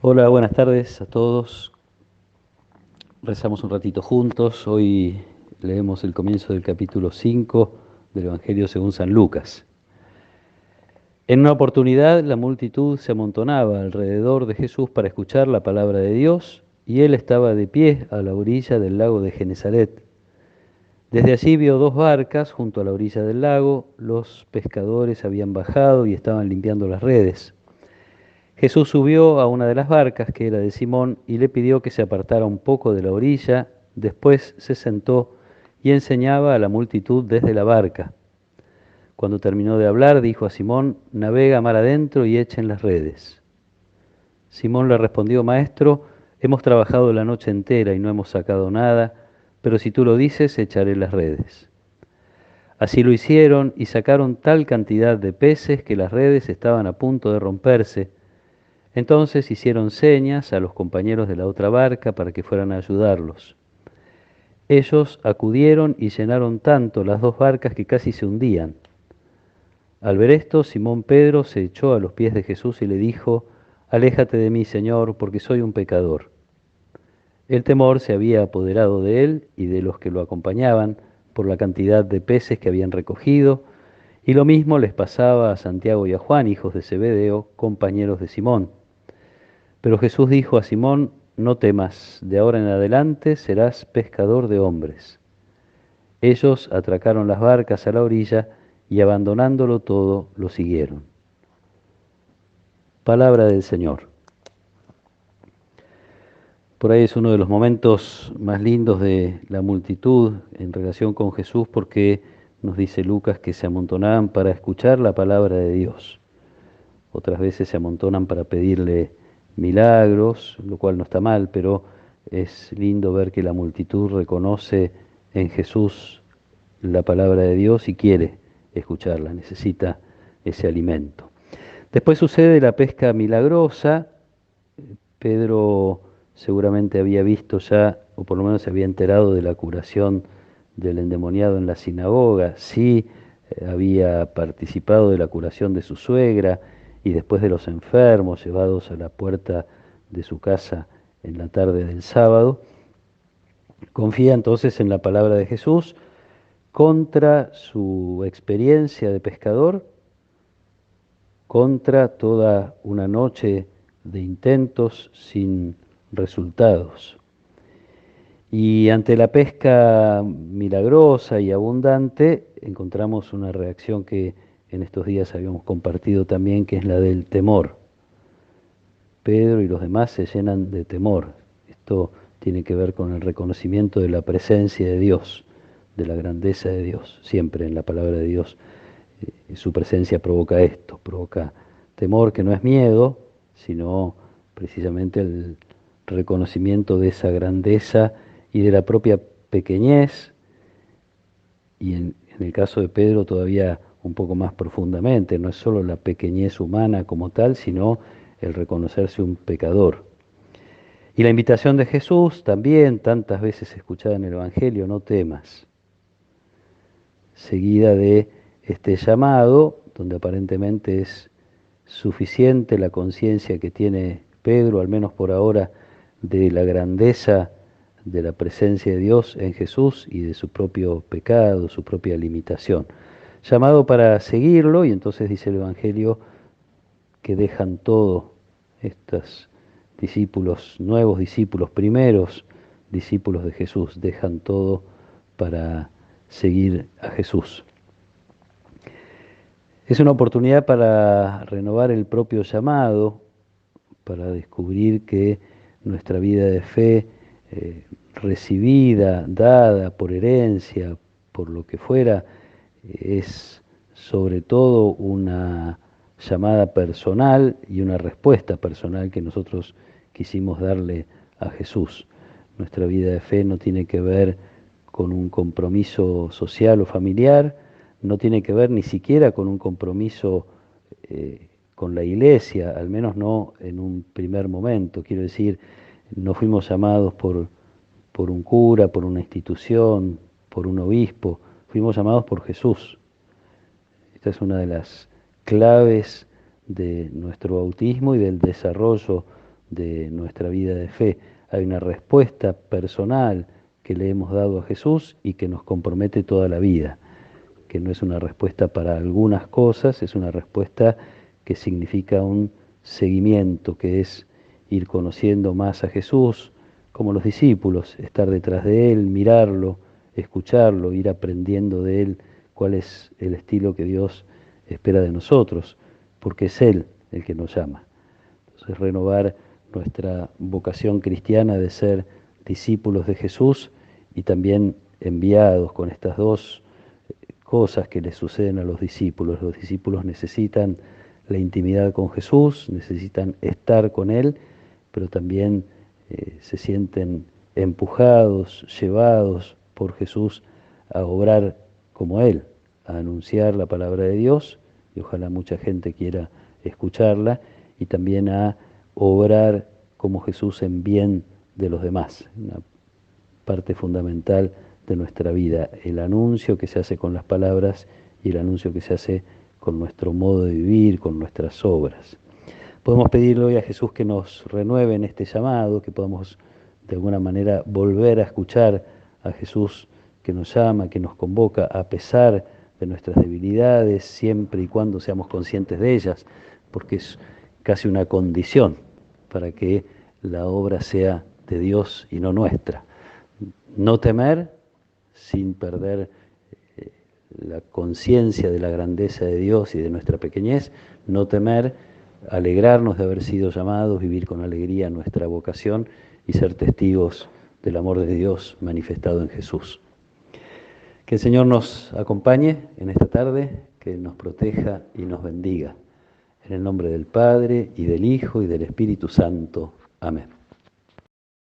Hola, buenas tardes a todos. Rezamos un ratito juntos. Hoy leemos el comienzo del capítulo 5 del Evangelio según San Lucas. En una oportunidad, la multitud se amontonaba alrededor de Jesús para escuchar la palabra de Dios, y él estaba de pie a la orilla del lago de Genesaret. Desde allí vio dos barcas junto a la orilla del lago. Los pescadores habían bajado y estaban limpiando las redes. Jesús subió a una de las barcas, que era de Simón, y le pidió que se apartara un poco de la orilla. Después se sentó y enseñaba a la multitud desde la barca. Cuando terminó de hablar, dijo a Simón: navega mar adentro y echen las redes. Simón le respondió: Maestro, hemos trabajado la noche entera y no hemos sacado nada, pero si tú lo dices, echaré las redes. Así lo hicieron y sacaron tal cantidad de peces que las redes estaban a punto de romperse. Entonces hicieron señas a los compañeros de la otra barca para que fueran a ayudarlos. Ellos acudieron y llenaron tanto las dos barcas que casi se hundían. Al ver esto, Simón Pedro se echó a los pies de Jesús y le dijo: Aléjate de mí, Señor, porque soy un pecador. El temor se había apoderado de él y de los que lo acompañaban por la cantidad de peces que habían recogido, y lo mismo les pasaba a Santiago y a Juan, hijos de Zebedeo, compañeros de Simón. Pero Jesús dijo a Simón: no temas, de ahora en adelante serás pescador de hombres. Ellos atracaron las barcas a la orilla y abandonándolo todo, lo siguieron. Palabra del Señor. Por ahí es uno de los momentos más lindos de la multitud en relación con Jesús, porque nos dice Lucas que se amontonaban para escuchar la palabra de Dios. Otras veces se amontonan para pedirle milagros, lo cual no está mal, pero es lindo ver que la multitud reconoce en Jesús la palabra de Dios y quiere escucharla, necesita ese alimento. Después sucede la pesca milagrosa. Pedro seguramente había visto ya, o por lo menos se había enterado de la curación del endemoniado en la sinagoga. Sí, había participado de la curación de su suegra y después de los enfermos llevados a la puerta de su casa en la tarde del sábado. Confía entonces en la palabra de Jesús contra su experiencia de pescador, contra toda una noche de intentos sin resultados. Y ante la pesca milagrosa y abundante, encontramos una reacción que en estos días habíamos compartido también, que es la del temor. Pedro y los demás se llenan de temor. Esto tiene que ver con el reconocimiento de la presencia de Dios, de la grandeza de Dios. Siempre en la palabra de Dios su presencia provoca esto, provoca temor, que no es miedo, sino precisamente el reconocimiento de esa grandeza y de la propia pequeñez, y en el caso de Pedro todavía un poco más profundamente. No es solo la pequeñez humana como tal, sino el reconocerse un pecador. Y la invitación de Jesús, también tantas veces escuchada en el Evangelio: no temas, seguida de este llamado, donde aparentemente es suficiente la conciencia que tiene Pedro, al menos por ahora, de la grandeza de la presencia de Dios en Jesús y de su propio pecado, su propia limitación. Llamado para seguirlo, y entonces dice el Evangelio que dejan todo estos discípulos, nuevos discípulos, primeros discípulos de Jesús, dejan todo para seguir a Jesús. Es una oportunidad para renovar el propio llamado, para descubrir que nuestra vida de fe, recibida, dada por herencia, por lo que fuera, es sobre todo una llamada personal y una respuesta personal que nosotros quisimos darle a Jesús. Nuestra vida de fe no tiene que ver con un compromiso social o familiar, no tiene que ver ni siquiera con un compromiso con la iglesia, al menos no en un primer momento. Quiero decir, no fuimos llamados por un cura, por una institución, por un obispo, fuimos llamados por Jesús. Esta es una de las claves de nuestro bautismo y del desarrollo de nuestra vida de fe. Hay una respuesta personal que le hemos dado a Jesús y que nos compromete toda la vida, que no es una respuesta para algunas cosas, es una respuesta que significa un seguimiento, que es ir conociendo más a Jesús, como los discípulos, estar detrás de Él, mirarlo, escucharlo, ir aprendiendo de Él cuál es el estilo que Dios espera de nosotros, porque es Él el que nos llama. Entonces, renovar nuestra vocación cristiana de ser discípulos de Jesús y también enviados con estas dos cosas que le suceden a los discípulos. Los discípulos necesitan la intimidad con Jesús, necesitan estar con Él, pero también se sienten empujados, llevados por Jesús a obrar como Él, a anunciar la palabra de Dios, y ojalá mucha gente quiera escucharla, y también a obrar como Jesús en bien de los demás. Una parte fundamental de nuestra vida, el anuncio que se hace con las palabras y el anuncio que se hace con nuestro modo de vivir, con nuestras obras. Podemos pedirle hoy a Jesús que nos renueve en este llamado, que podamos de alguna manera volver a escuchar a Jesús que nos llama, que nos convoca a pesar de nuestras debilidades, siempre y cuando seamos conscientes de ellas, porque es casi una condición para que la obra sea de Dios y no nuestra. No temer sin perder la conciencia de la grandeza de Dios y de nuestra pequeñez, no temer, alegrarnos de haber sido llamados, vivir con alegría nuestra vocación y ser testigos del amor de Dios manifestado en Jesús. Que el Señor nos acompañe en esta tarde, que nos proteja y nos bendiga. En el nombre del Padre, y del Hijo, y del Espíritu Santo. Amén.